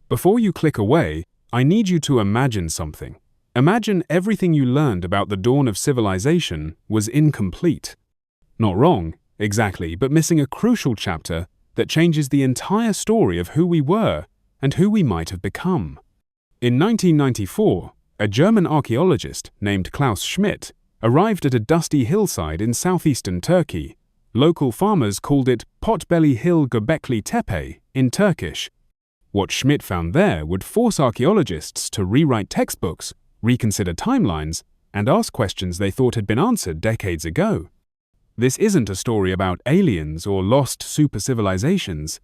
Before you click away, I need you to imagine something. Imagine everything you learned about the dawn of civilization was incomplete. Not wrong, exactly, but missing a crucial chapter that changes the entire story of who we were and who we might have become. In 1994, a German archaeologist named Klaus Schmidt arrived at a dusty hillside in southeastern Turkey. Local farmers called it Potbelly Hill Göbekli Tepe in Turkish. What Schmidt found there would force archaeologists to rewrite textbooks, reconsider timelines, and ask questions they thought had been answered decades ago. This isn't a story about aliens or lost super civilizations.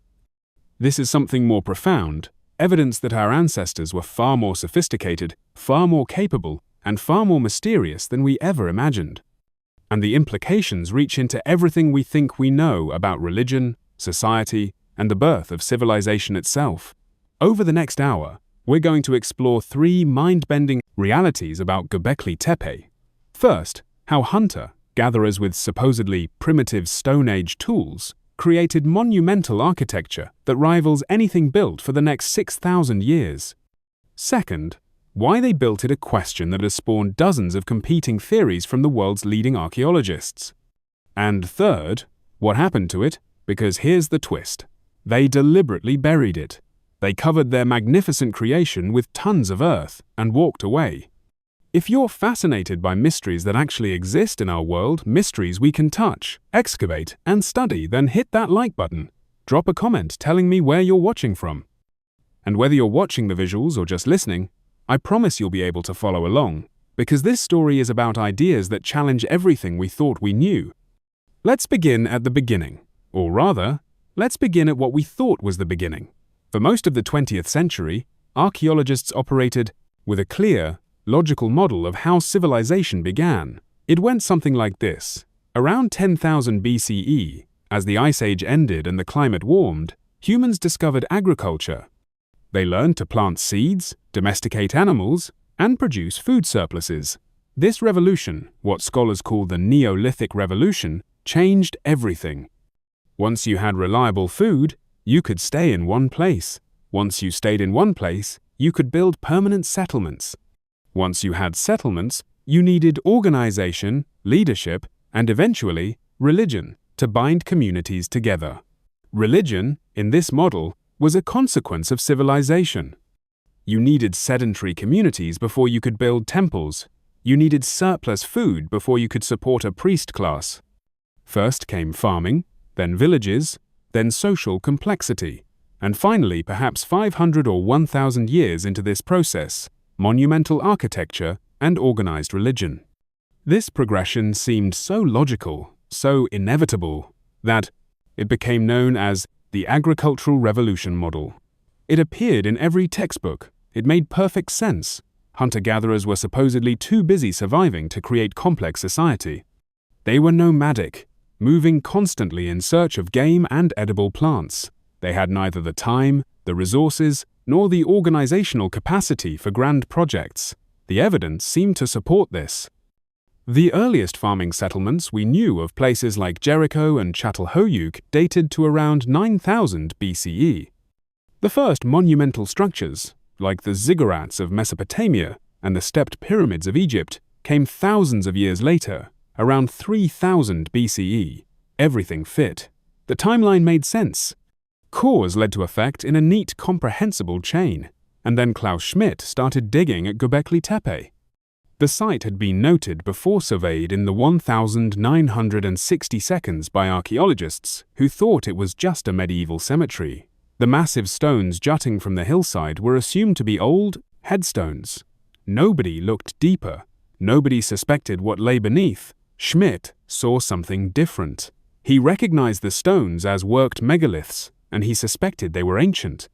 This is something more profound, evidence that our ancestors were far more sophisticated, far more capable, and far more mysterious than we ever imagined. And the implications reach into everything we think we know about religion, society, and the birth of civilization itself. Over the next hour, we're going to explore 3 mind-bending realities about Göbekli Tepe. First, how hunter-gatherers with supposedly primitive Stone Age tools created monumental architecture that rivals anything built for the next 6,000 years. Second, why they built it, a question that has spawned dozens of competing theories from the world's leading archaeologists. And third, what happened to it, because here's the twist. They deliberately buried it. They covered their magnificent creation with tons of earth and walked away. If you're fascinated by mysteries that actually exist in our world, mysteries we can touch, excavate, and study, then hit that like button. Drop a comment telling me where you're watching from. And whether you're watching the visuals or just listening, I promise you'll be able to follow along, because this story is about ideas that challenge everything we thought we knew. Let's begin at the beginning, or rather, let's begin at what we thought was the beginning. For most of the 20th century, archaeologists operated with a clear, logical model of how civilization began. It went something like this. Around 10,000 BCE, as the Ice Age ended and the climate warmed, humans discovered agriculture. They learned to plant seeds, domesticate animals, and produce food surpluses. This revolution, what scholars call the Neolithic Revolution, changed everything. Once you had reliable food, you could stay in one place. Once you stayed in one place, you could build permanent settlements. Once you had settlements, you needed organization, leadership, and eventually, religion to bind communities together. Religion, in this model, was a consequence of civilization. You needed sedentary communities before you could build temples. You needed surplus food before you could support a priest class. First came farming, then villages, then social complexity, and finally, perhaps 500 or 1,000 years into this process, monumental architecture and organized religion. This progression seemed so logical, so inevitable, that it became known as the Agricultural Revolution model. It appeared in every textbook. It made perfect sense. Hunter-gatherers were supposedly too busy surviving to create complex society. They were nomadic, moving constantly in search of game and edible plants. They had neither the time, the resources, nor the organizational capacity for grand projects. The evidence seemed to support this. The earliest farming settlements we knew of, places like Jericho and Çatalhöyük, dated to around 9000 BCE. The first monumental structures, like the ziggurats of Mesopotamia and the stepped pyramids of Egypt, came thousands of years later, around 3000 BCE. Everything fit. The timeline made sense. Cause led to effect in a neat, comprehensible chain, and then Klaus Schmidt started digging at Göbekli Tepe. The site had been noted before surveyed in the 1960 seconds by archaeologists who thought it was just a medieval cemetery. The massive stones jutting from the hillside were assumed to be old headstones. Nobody looked deeper. Nobody suspected what lay beneath. Schmidt saw something different. He recognized the stones as worked megaliths, and he suspected they were ancient.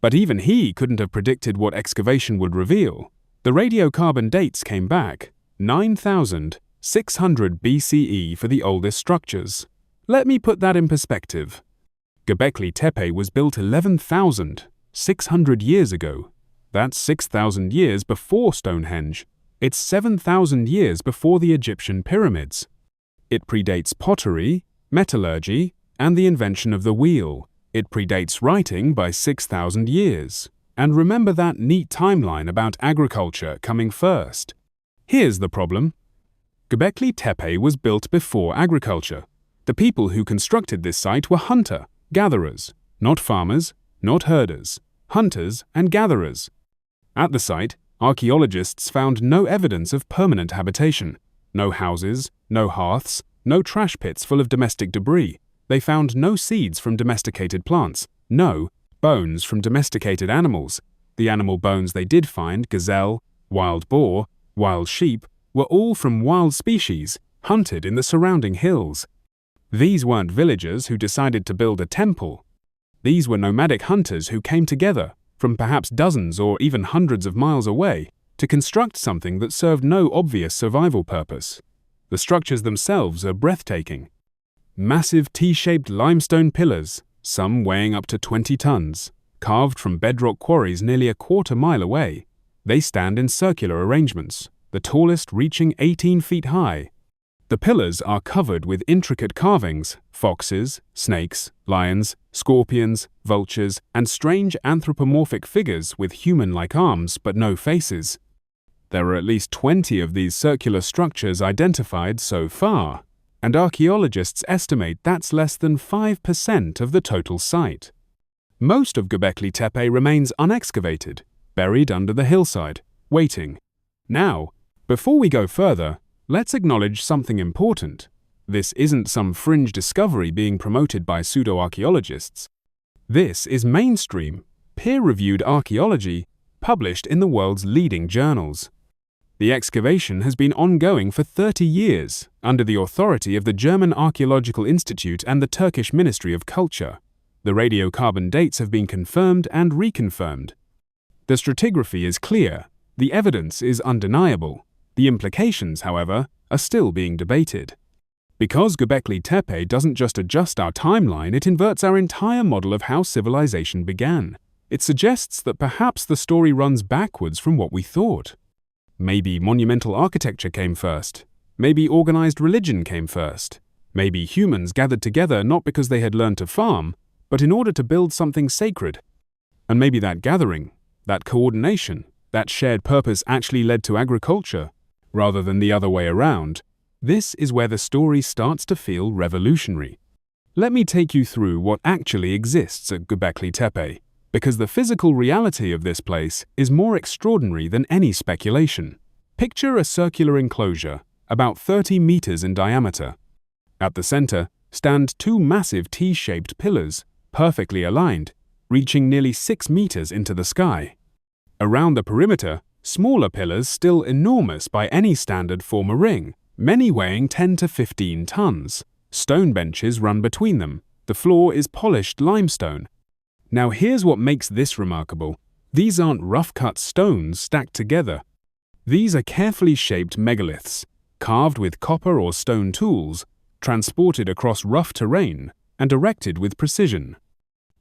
But even he couldn't have predicted what excavation would reveal. The radiocarbon dates came back, 9,600 BCE for the oldest structures. Let me put that in perspective. Göbekli Tepe was built 11,600 years ago. That's 6,000 years before Stonehenge. It's 7,000 years before the Egyptian pyramids. It predates pottery, metallurgy, and the invention of the wheel. It predates writing by 6,000 years. And remember that neat timeline about agriculture coming first. Here's the problem. Göbekli Tepe was built before agriculture. The people who constructed this site were hunter-gatherers, not farmers, not herders, hunters and gatherers. At the site, archaeologists found no evidence of permanent habitation. No houses, no hearths, no trash pits full of domestic debris. They found no seeds from domesticated plants, no bones from domesticated animals. The animal bones they did find, gazelle, wild boar, wild sheep, were all from wild species, hunted in the surrounding hills. These weren't villagers who decided to build a temple. These were nomadic hunters who came together, from perhaps dozens or even hundreds of miles away, to construct something that served no obvious survival purpose. The structures themselves are breathtaking. Massive T-shaped limestone pillars, some weighing up to 20 tons, carved from bedrock quarries nearly a quarter-mile away. They stand in circular arrangements, the tallest reaching 18 feet high. The pillars are covered with intricate carvings, foxes, snakes, lions, scorpions, vultures, and strange anthropomorphic figures with human-like arms but no faces. There are at least 20 of these circular structures identified so far, and archaeologists estimate that's less than 5% of the total site. Most of Göbekli Tepe remains unexcavated, buried under the hillside, waiting. Now, before we go further, let's acknowledge something important. This isn't some fringe discovery being promoted by pseudo-archaeologists. This is mainstream, peer-reviewed archaeology published in the world's leading journals. The excavation has been ongoing for 30 years under the authority of the German Archaeological Institute and the Turkish Ministry of Culture. The radiocarbon dates have been confirmed and reconfirmed. The stratigraphy is clear. The evidence is undeniable. The implications, however, are still being debated. Because Göbekli Tepe doesn't just adjust our timeline, it inverts our entire model of how civilization began. It suggests that perhaps the story runs backwards from what we thought. Maybe monumental architecture came first. Maybe organized religion came first. Maybe humans gathered together not because they had learned to farm, but in order to build something sacred. And maybe that gathering, that coordination, that shared purpose actually led to agriculture, rather than the other way around. This is where the story starts to feel revolutionary. Let me take you through what actually exists at Göbekli Tepe, because the physical reality of this place is more extraordinary than any speculation. Picture a circular enclosure, about 30 meters in diameter. At the center stand two massive T-shaped pillars, perfectly aligned, reaching nearly 6 meters into the sky. Around the perimeter, smaller pillars, still enormous by any standard, form a ring, many weighing 10 to 15 tons. Stone benches run between them. The floor is polished limestone. Now here's what makes this remarkable. These aren't rough-cut stones stacked together. These are carefully shaped megaliths, carved with copper or stone tools, transported across rough terrain, and erected with precision.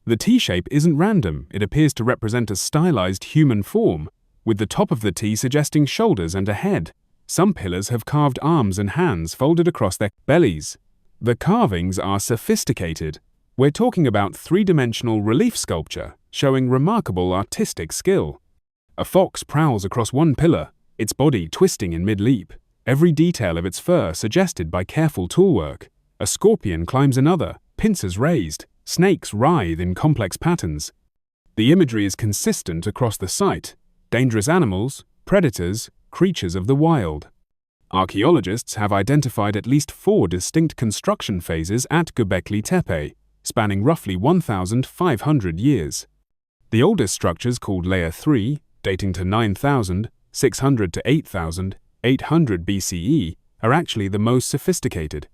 The T-shape isn't random. It appears to represent a stylized human form, with the top of the T suggesting shoulders and a head. Some pillars have carved arms and hands folded across their bellies. The carvings are sophisticated. We're talking about three-dimensional relief sculpture, showing remarkable artistic skill. A fox prowls across one pillar, its body twisting in mid-leap, every detail of its fur suggested by careful toolwork. A scorpion climbs another, pincers raised, snakes writhe in complex patterns. The imagery is consistent across the site. Dangerous animals, predators, creatures of the wild. Archaeologists have identified at least 4 distinct construction phases at Göbekli Tepe, spanning roughly 1,500 years. The oldest structures, called Layer 3, dating to 9,600 to 8,800 BCE, are actually the most sophisticated.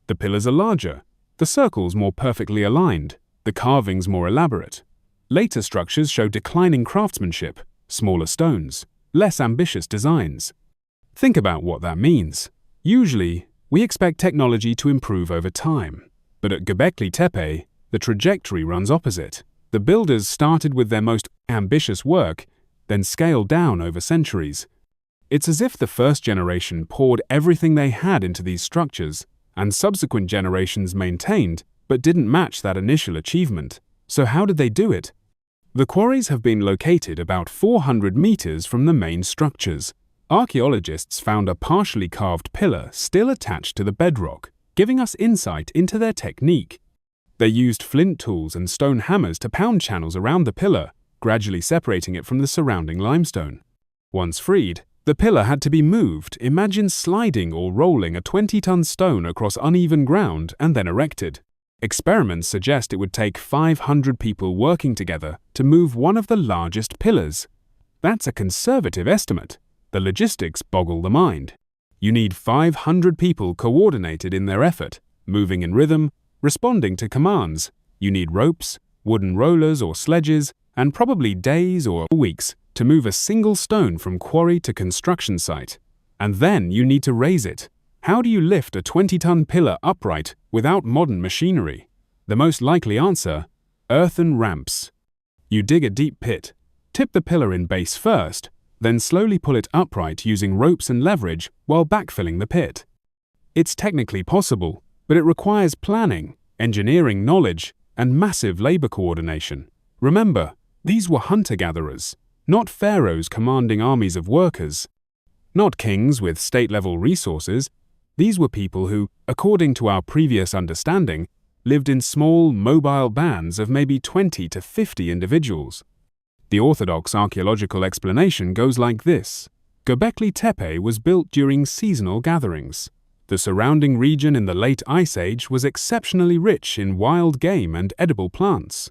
The pillars are larger, the circles more perfectly aligned, the carvings more elaborate. Later structures show declining craftsmanship, smaller stones, less ambitious designs. Think about what that means. Usually, we expect technology to improve over time. But at Göbekli Tepe, the trajectory runs opposite. The builders started with their most ambitious work, then scaled down over centuries. It's as if the first generation poured everything they had into these structures, and subsequent generations maintained, but didn't match that initial achievement. So how did they do it? The quarries have been located about 400 meters from the main structures. Archaeologists found a partially carved pillar still attached to the bedrock, giving us insight into their technique. They used flint tools and stone hammers to pound channels around the pillar, gradually separating it from the surrounding limestone. Once freed, the pillar had to be moved. Imagine sliding or rolling a 20-ton stone across uneven ground and then erected. Experiments suggest it would take 500 people working together to move one of the largest pillars. That's a conservative estimate. The logistics boggle the mind. You need 500 people coordinated in their effort, moving in rhythm, responding to commands. You need ropes, wooden rollers or sledges, and probably days or weeks to move a single stone from quarry to construction site. And then you need to raise it. How do you lift a 20-ton pillar upright without modern machinery? The most likely answer: earthen ramps. You dig a deep pit, tip the pillar in base first, then slowly pull it upright using ropes and leverage while backfilling the pit. It's technically possible, but it requires planning, engineering knowledge, and massive labor coordination. Remember, these were hunter-gatherers, not pharaohs commanding armies of workers. Not kings with state-level resources. These were people who, according to our previous understanding, lived in small, mobile bands of maybe 20 to 50 individuals. The orthodox archaeological explanation goes like this. Göbekli Tepe was built during seasonal gatherings. The surrounding region in the late Ice Age was exceptionally rich in wild game and edible plants.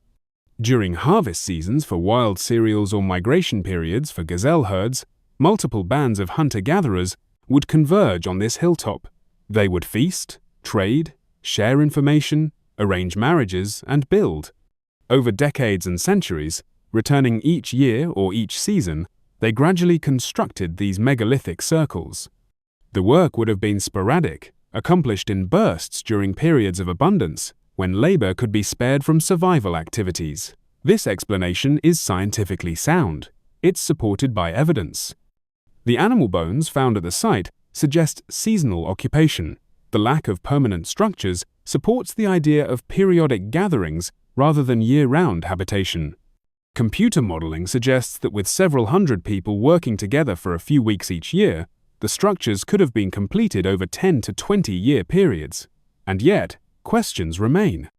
During harvest seasons for wild cereals or migration periods for gazelle herds, multiple bands of hunter-gatherers would converge on this hilltop. They would feast, trade, share information, arrange marriages, and build. Over decades and centuries, returning each year or each season, they gradually constructed these megalithic circles. The work would have been sporadic, accomplished in bursts during periods of abundance, when labor could be spared from survival activities. This explanation is scientifically sound. It's supported by evidence. The animal bones found at the site suggest seasonal occupation. The lack of permanent structures supports the idea of periodic gatherings rather than year-round habitation. Computer modeling suggests that with several hundred people working together for a few weeks each year, the structures could have been completed over 10 to 20-year periods. And yet, questions remain.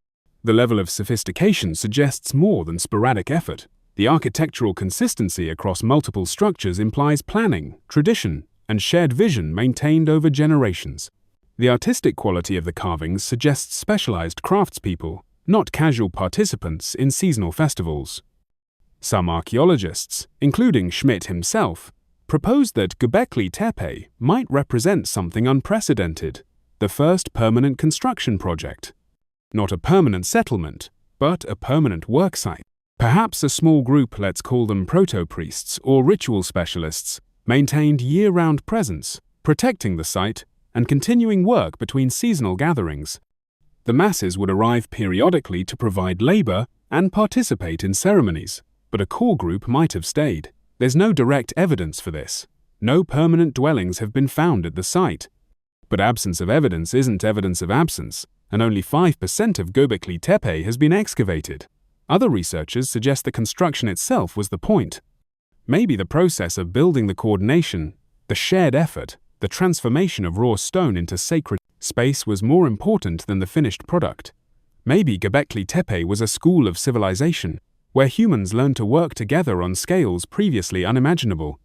The level of sophistication suggests more than sporadic effort. The architectural consistency across multiple structures implies planning, tradition, and shared vision maintained over generations. The artistic quality of the carvings suggests specialized craftspeople, not casual participants in seasonal festivals. Some archaeologists, including Schmidt himself, proposed that Göbekli Tepe might represent something unprecedented, the first permanent construction project. Not a permanent settlement, but a permanent worksite. Perhaps a small group, let's call them proto-priests or ritual specialists, maintained year-round presence, protecting the site and continuing work between seasonal gatherings. The masses would arrive periodically to provide labor and participate in ceremonies, but a core group might have stayed. There's no direct evidence for this. No permanent dwellings have been found at the site. But absence of evidence isn't evidence of absence, and only 5% of Göbekli Tepe has been excavated. Other researchers suggest the construction itself was the point. Maybe the process of building the coordination, the shared effort, the transformation of raw stone into sacred space was more important than the finished product. Maybe Göbekli Tepe was a school of civilization, where humans learned to work together on scales previously unimaginable.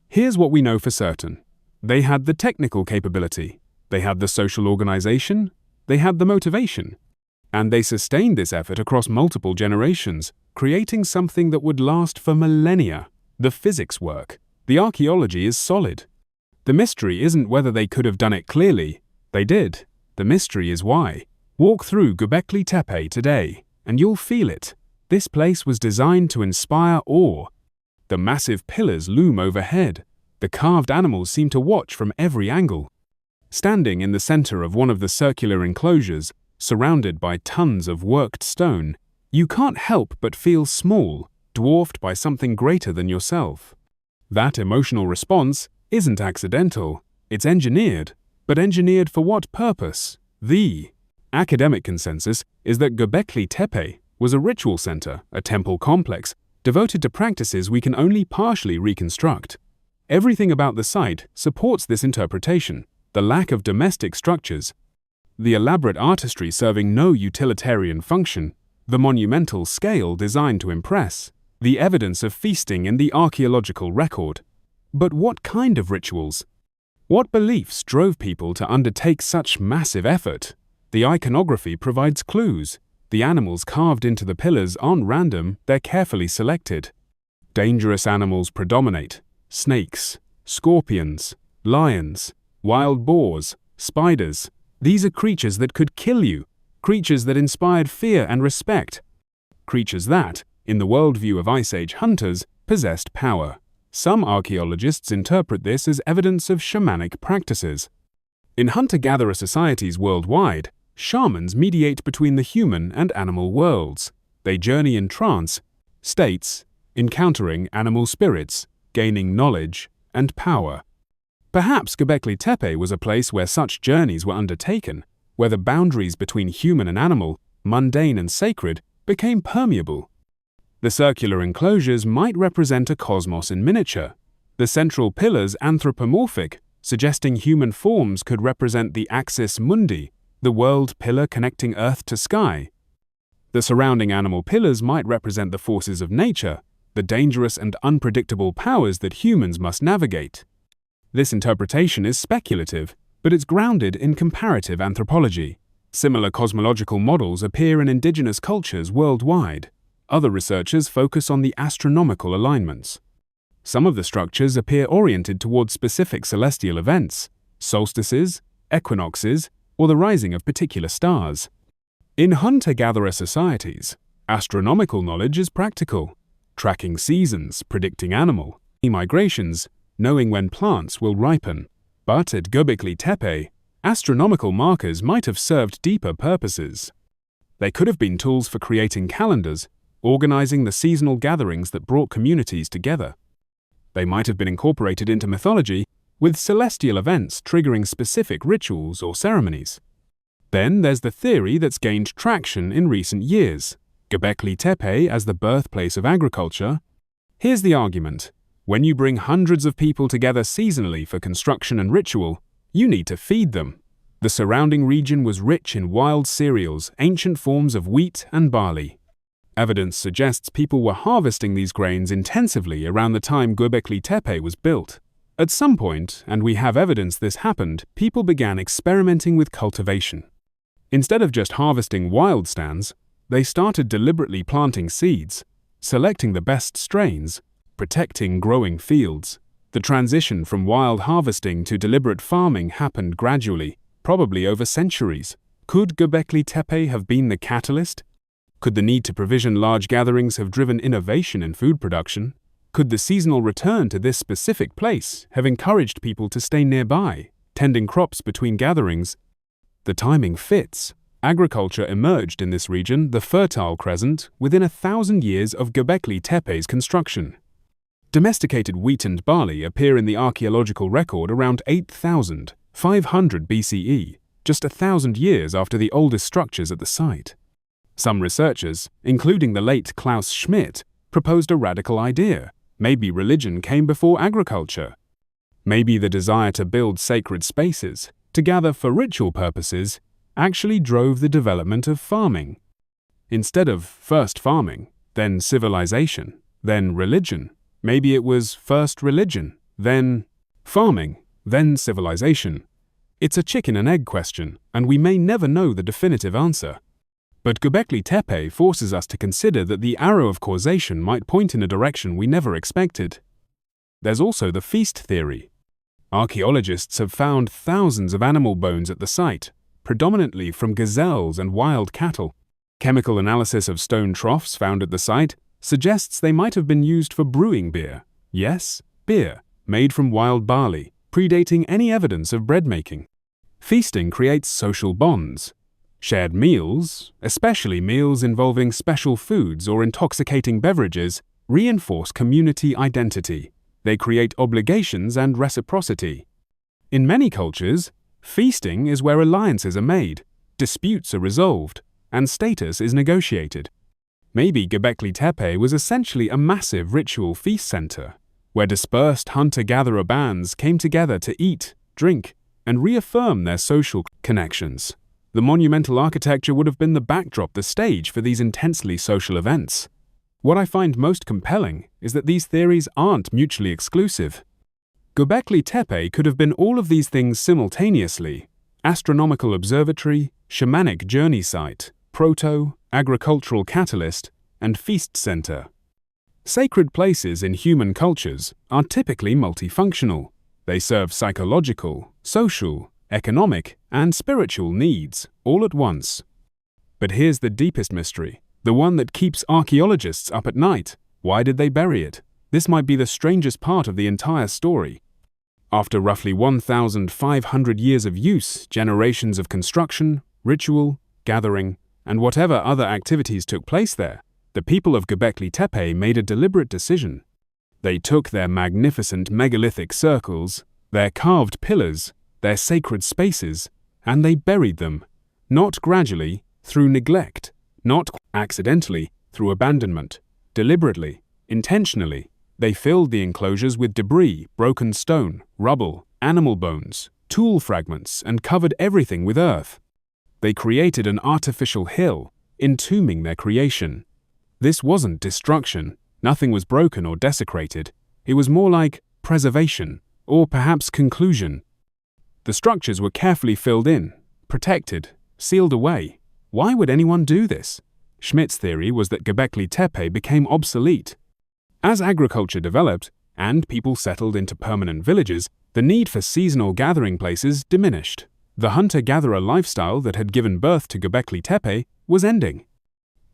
Here's what we know for certain. They had the technical capability, they had the social organization, they had the motivation. And they sustained this effort across multiple generations, creating something that would last for millennia. The physics work. The archaeology is solid. The mystery isn't whether they could have done it clearly. They did. The mystery is why. Walk through Göbekli Tepe today, and you'll feel it. This place was designed to inspire awe. The massive pillars loom overhead. The carved animals seem to watch from every angle. Standing in the center of one of the circular enclosures, surrounded by tons of worked stone, you can't help but feel small, dwarfed by something greater than yourself. That emotional response isn't accidental, it's engineered. But engineered for what purpose? The academic consensus is that Göbekli Tepe was a ritual center, a temple complex, devoted to practices we can only partially reconstruct. Everything about the site supports this interpretation: the lack of domestic structures, the elaborate artistry serving no utilitarian function, the monumental scale designed to impress, the evidence of feasting in the archaeological record. But what kind of rituals? What beliefs drove people to undertake such massive effort? The iconography provides clues. The animals carved into the pillars aren't random, they're carefully selected. Dangerous animals predominate: snakes, scorpions, lions, wild boars, spiders. These are creatures that could kill you, creatures that inspired fear and respect, creatures that, in the worldview of Ice Age hunters, possessed power. Some archaeologists interpret this as evidence of shamanic practices. In hunter-gatherer societies worldwide, shamans mediate between the human and animal worlds. They journey in trance states, encountering animal spirits, gaining knowledge and power. Perhaps Göbekli Tepe was a place where such journeys were undertaken, where the boundaries between human and animal, mundane and sacred, became permeable. The circular enclosures might represent a cosmos in miniature, the central pillars anthropomorphic, suggesting human forms could represent the axis mundi, the world pillar connecting earth to sky. The surrounding animal pillars might represent the forces of nature, the dangerous and unpredictable powers that humans must navigate. This interpretation is speculative, but it's grounded in comparative anthropology. Similar cosmological models appear in indigenous cultures worldwide. Other researchers focus on the astronomical alignments. Some of the structures appear oriented toward specific celestial events, solstices, equinoxes, or the rising of particular stars. In hunter-gatherer societies, astronomical knowledge is practical, tracking seasons, predicting animal migrations, knowing when plants will ripen. But at Göbekli Tepe, astronomical markers might have served deeper purposes. They could have been tools for creating calendars, organizing the seasonal gatherings that brought communities together. They might have been incorporated into mythology, with celestial events triggering specific rituals or ceremonies. Then there's the theory that's gained traction in recent years: Göbekli Tepe as the birthplace of agriculture. Here's the argument: when you bring hundreds of people together seasonally for construction and ritual, you need to feed them. The surrounding region was rich in wild cereals, ancient forms of wheat and barley. Evidence suggests people were harvesting these grains intensively around the time Göbekli Tepe was built. At some point, and we have evidence this happened, people began experimenting with cultivation. Instead of just harvesting wild stands, they started deliberately planting seeds, selecting the best strains, protecting growing fields. The transition from wild harvesting to deliberate farming happened gradually, probably over centuries. Could Göbekli Tepe have been the catalyst? Could the need to provision large gatherings have driven innovation in food production? Could the seasonal return to this specific place have encouraged people to stay nearby, tending crops between gatherings? The timing fits. Agriculture emerged in this region, the Fertile Crescent, within 1,000 years of Göbekli Tepe's construction. Domesticated wheat and barley appear in the archaeological record around 8,500 BCE, just 1,000 years after the oldest structures at the site. Some researchers, including the late Klaus Schmidt, proposed a radical idea. Maybe religion came before agriculture. Maybe the desire to build sacred spaces, to gather for ritual purposes, actually drove the development of farming. Instead of first farming, then civilization, then religion, maybe it was first religion, then farming, then civilization. It's a chicken and egg question, and we may never know the definitive answer. But Göbekli Tepe forces us to consider that the arrow of causation might point in a direction we never expected. There's also the feast theory. Archaeologists have found thousands of animal bones at the site, predominantly from gazelles and wild cattle. Chemical analysis of stone troughs found at the site suggests they might have been used for brewing beer. Yes, beer, made from wild barley, predating any evidence of bread making. Feasting creates social bonds. Shared meals, especially meals involving special foods or intoxicating beverages, reinforce community identity. They create obligations and reciprocity. In many cultures, feasting is where alliances are made, disputes are resolved, and status is negotiated. Maybe Göbekli Tepe was essentially a massive ritual feast center, where dispersed hunter-gatherer bands came together to eat, drink, and reaffirm their social connections. The monumental architecture would have been the backdrop, the stage for these intensely social events. What I find most compelling is that these theories aren't mutually exclusive. Göbekli Tepe could have been all of these things simultaneously: astronomical observatory, shamanic journey site, agricultural catalyst, and feast center. Sacred places in human cultures are typically multifunctional. They serve psychological, social, economic, and spiritual needs all at once. But here's the deepest mystery, the one that keeps archaeologists up at night. Why did they bury it? This might be the strangest part of the entire story. After roughly 1,500 years of use, generations of construction, ritual, gathering, and whatever other activities took place there, the people of Göbekli Tepe made a deliberate decision. They took their magnificent megalithic circles, their carved pillars, their sacred spaces, and they buried them, not gradually, through neglect, not accidentally, through abandonment, deliberately, intentionally. They filled the enclosures with debris, broken stone, rubble, animal bones, tool fragments, and covered everything with earth. They created an artificial hill, entombing their creation. This wasn't destruction. Nothing was broken or desecrated. It was more like preservation, or perhaps conclusion. The structures were carefully filled in, protected, sealed away. Why would anyone do this? Schmidt's theory was that Göbekli Tepe became obsolete. As agriculture developed, and people settled into permanent villages, the need for seasonal gathering places diminished. The hunter-gatherer lifestyle that had given birth to Göbekli Tepe was ending.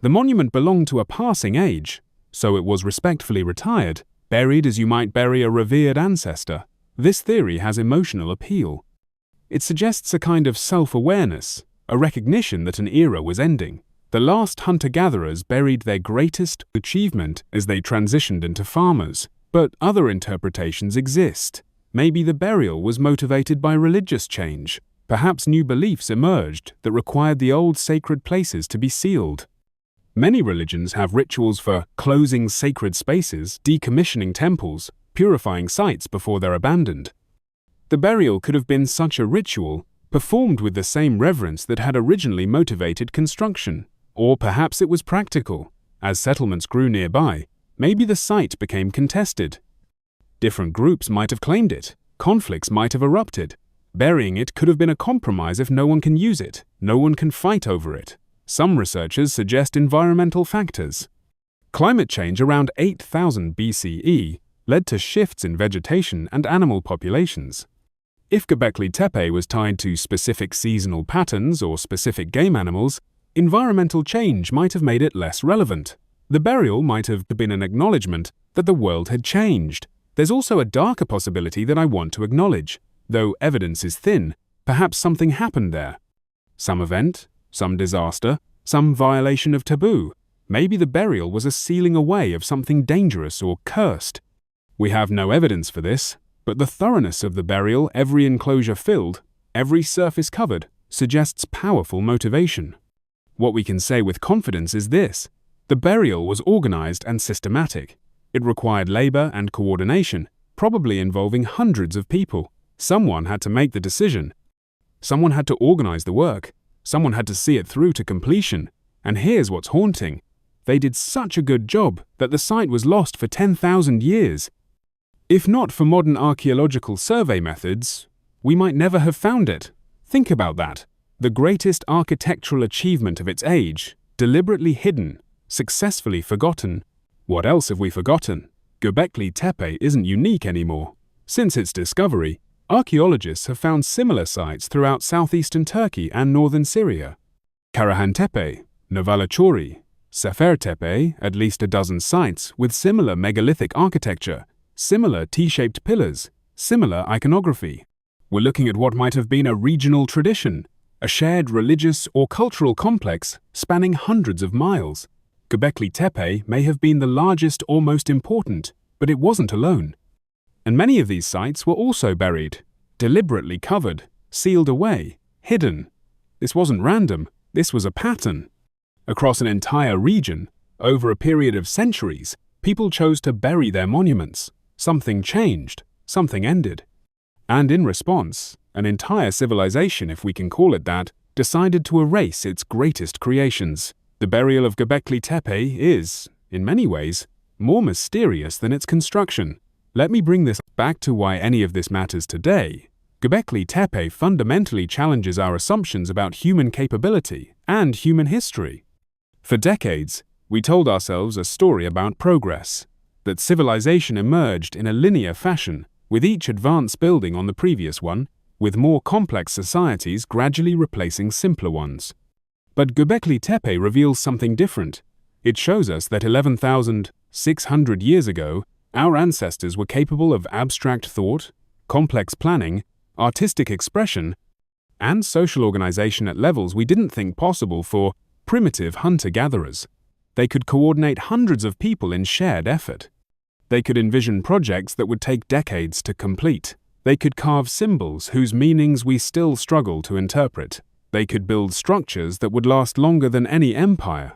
The monument belonged to a passing age, so it was respectfully retired, buried as you might bury a revered ancestor. This theory has emotional appeal. It suggests a kind of self-awareness, a recognition that an era was ending. The last hunter-gatherers buried their greatest achievement as they transitioned into farmers, but other interpretations exist. Maybe the burial was motivated by religious change. Perhaps new beliefs emerged that required the old sacred places to be sealed. Many religions have rituals for closing sacred spaces, decommissioning temples, purifying sites before they're abandoned. The burial could have been such a ritual, performed with the same reverence that had originally motivated construction. Or perhaps it was practical. As settlements grew nearby, maybe the site became contested. Different groups might have claimed it. Conflicts might have erupted. Burying it could have been a compromise if no one can use it, no one can fight over it. Some researchers suggest environmental factors. Climate change around 8000 BCE led to shifts in vegetation and animal populations. If Göbekli Tepe was tied to specific seasonal patterns or specific game animals, environmental change might have made it less relevant. The burial might have been an acknowledgement that the world had changed. There's also a darker possibility that I want to acknowledge. Though evidence is thin, perhaps something happened there. Some event, some disaster, some violation of taboo. Maybe the burial was a sealing away of something dangerous or cursed. We have no evidence for this, but the thoroughness of the burial, every enclosure filled, every surface covered, suggests powerful motivation. What we can say with confidence is this: the burial was organized and systematic. It required labor and coordination, probably involving hundreds of people. Someone had to make the decision. Someone had to organize the work. Someone had to see it through to completion. And here's what's haunting. They did such a good job that the site was lost for 10,000 years. If not for modern archaeological survey methods, we might never have found it. Think about that. The greatest architectural achievement of its age, deliberately hidden, successfully forgotten. What else have we forgotten? Göbekli Tepe isn't unique anymore. Since its discovery, archaeologists have found similar sites throughout southeastern Turkey and northern Syria. Karahan Tepe, Novalachori, Sefer Tepe, at least a dozen sites with similar megalithic architecture, similar T-shaped pillars, similar iconography. We're looking at what might have been a regional tradition, a shared religious or cultural complex spanning hundreds of miles. Göbekli Tepe may have been the largest or most important, but it wasn't alone. And many of these sites were also buried, deliberately covered, sealed away, hidden. This wasn't random, this was a pattern. Across an entire region, Over a period of centuries, people chose to bury their monuments. Something changed, something ended. And in response, an entire civilization, if we can call it that, decided to erase its greatest creations. The burial of Göbekli Tepe is, in many ways, more mysterious than its construction. Let me bring this back to why any of this matters today. Göbekli Tepe fundamentally challenges our assumptions about human capability and human history. For decades, we told ourselves a story about progress, that civilization emerged in a linear fashion, with each advanced building on the previous one, with more complex societies gradually replacing simpler ones. But Göbekli Tepe reveals something different. It shows us that 11,600 years ago, our ancestors were capable of abstract thought, complex planning, artistic expression, and social organization at levels we didn't think possible for primitive hunter-gatherers. They could coordinate hundreds of people in shared effort. They could envision projects that would take decades to complete. They could carve symbols whose meanings we still struggle to interpret. They could build structures that would last longer than any empire.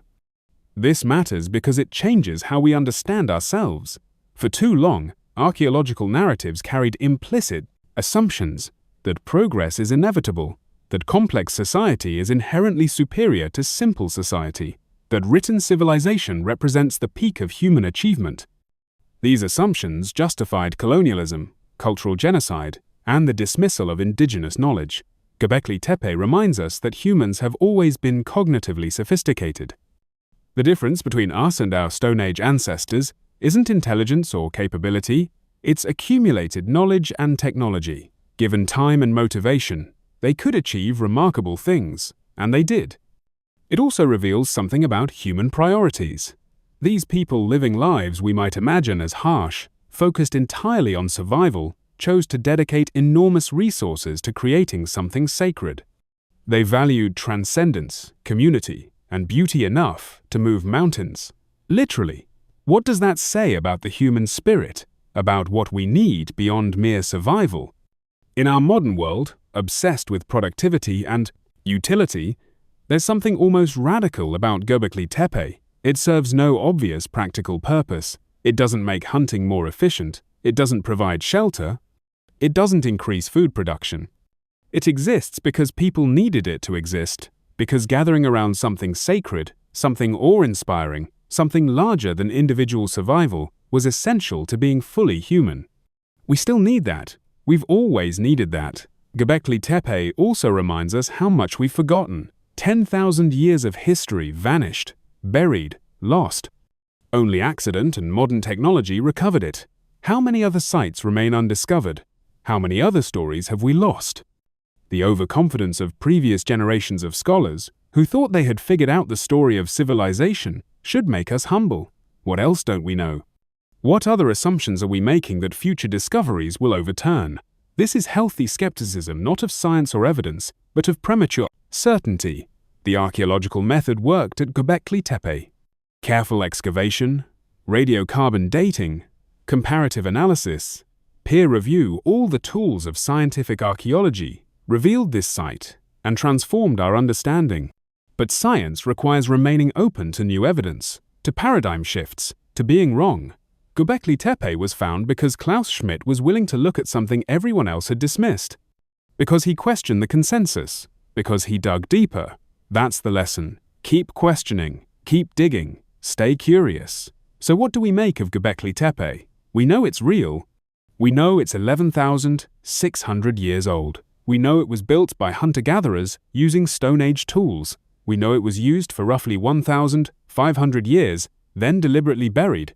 This matters because it changes how we understand ourselves. For too long, archaeological narratives carried implicit assumptions that progress is inevitable, that complex society is inherently superior to simple society, that written civilization represents the peak of human achievement. These assumptions justified colonialism, cultural genocide, and the dismissal of indigenous knowledge. Göbekli Tepe reminds us that humans have always been cognitively sophisticated. The difference between us and our Stone Age ancestors isn't intelligence or capability, it's accumulated knowledge and technology. Given time and motivation, they could achieve remarkable things, and they did. It also reveals something about human priorities. These people living lives we might imagine as harsh, focused entirely on survival, chose to dedicate enormous resources to creating something sacred. They valued transcendence, community, and beauty enough to move mountains. Literally. What does that say about the human spirit, about what we need beyond mere survival? In our modern world, obsessed with productivity and utility, there's something almost radical about Göbekli Tepe. It serves no obvious practical purpose. It doesn't make hunting more efficient. It doesn't provide shelter. It doesn't increase food production. It exists because people needed it to exist, because gathering around something sacred, something awe-inspiring, something larger than individual survival, was essential to being fully human. We still need that. We've always needed that. Göbekli Tepe also reminds us how much we've forgotten. 10,000 years of history vanished, buried, lost. Only accident and modern technology recovered it. How many other sites remain undiscovered? How many other stories have we lost? The overconfidence of previous generations of scholars, who thought they had figured out the story of civilization, should make us humble. What else don't we know? What other assumptions are we making that future discoveries will overturn? This is healthy skepticism, not of science or evidence, but of premature certainty. The archaeological method worked at Göbekli Tepe. Careful excavation, radiocarbon dating, comparative analysis, peer review, all the tools of scientific archaeology, revealed this site and transformed our understanding. But science requires remaining open to new evidence, to paradigm shifts, to being wrong. Göbekli Tepe was found because Klaus Schmidt was willing to look at something everyone else had dismissed. Because he questioned the consensus. Because he dug deeper. That's the lesson. Keep questioning, keep digging, stay curious. So what do we make of Göbekli Tepe? We know it's real. We know it's 11,600 years old. We know it was built by hunter-gatherers using Stone Age tools. We know it was used for roughly 1,500 years, then deliberately buried.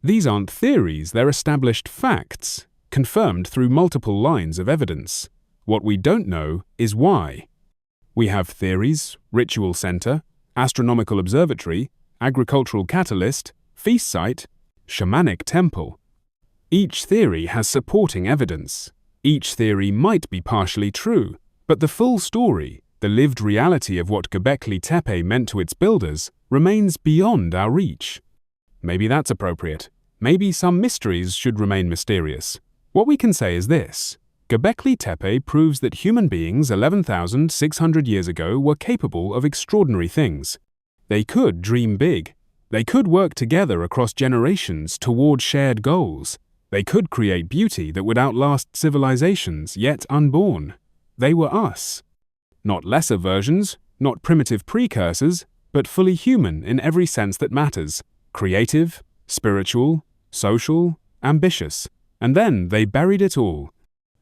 These aren't theories, they're established facts, confirmed through multiple lines of evidence. What we don't know is why. We have theories, ritual center, astronomical observatory, agricultural catalyst, feast site, shamanic temple. Each theory has supporting evidence. Each theory might be partially true, but the full story, the lived reality of what Göbekli Tepe meant to its builders, remains beyond our reach. Maybe that's appropriate. Maybe some mysteries should remain mysterious. What we can say is this. Göbekli Tepe proves that human beings 11,600 years ago were capable of extraordinary things. They could dream big. They could work together across generations toward shared goals. They could create beauty that would outlast civilizations yet unborn. They were us. Not lesser versions, not primitive precursors, but fully human in every sense that matters. Creative, spiritual, social, ambitious. And then they buried it all.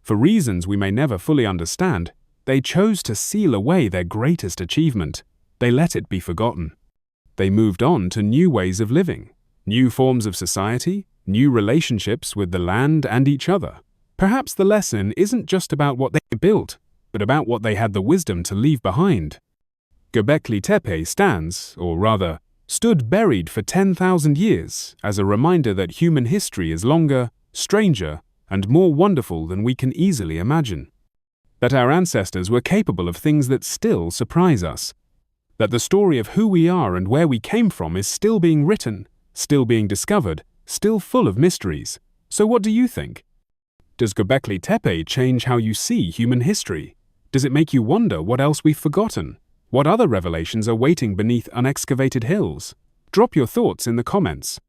For reasons we may never fully understand, they chose to seal away their greatest achievement. They let it be forgotten. They moved on to new ways of living, new forms of society, new relationships with the land and each other. Perhaps the lesson isn't just about what they built, but about what they had the wisdom to leave behind. Göbekli Tepe stands, or rather, stood buried for 10,000 years as a reminder that human history is longer, stranger, and more wonderful than we can easily imagine. That our ancestors were capable of things that still surprise us. That the story of who we are and where we came from is still being written, still being discovered, still full of mysteries. So what do you think? Does Göbekli Tepe change how you see human history? Does it make you wonder what else we've forgotten? What other revelations are waiting beneath unexcavated hills? Drop your thoughts in the comments.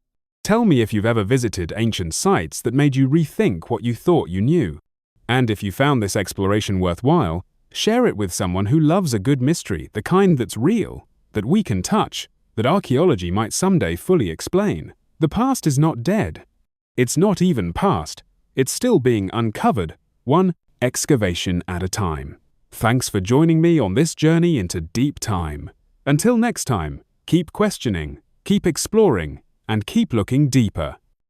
Tell me if you've ever visited ancient sites that made you rethink what you thought you knew. And if you found this exploration worthwhile, share it with someone who loves a good mystery, the kind that's real, that we can touch, that archaeology might someday fully explain. The past is not dead. It's not even past. It's still being uncovered, one excavation at a time. Thanks for joining me on this journey into deep time. Until next time, keep questioning, keep exploring, and keep looking deeper.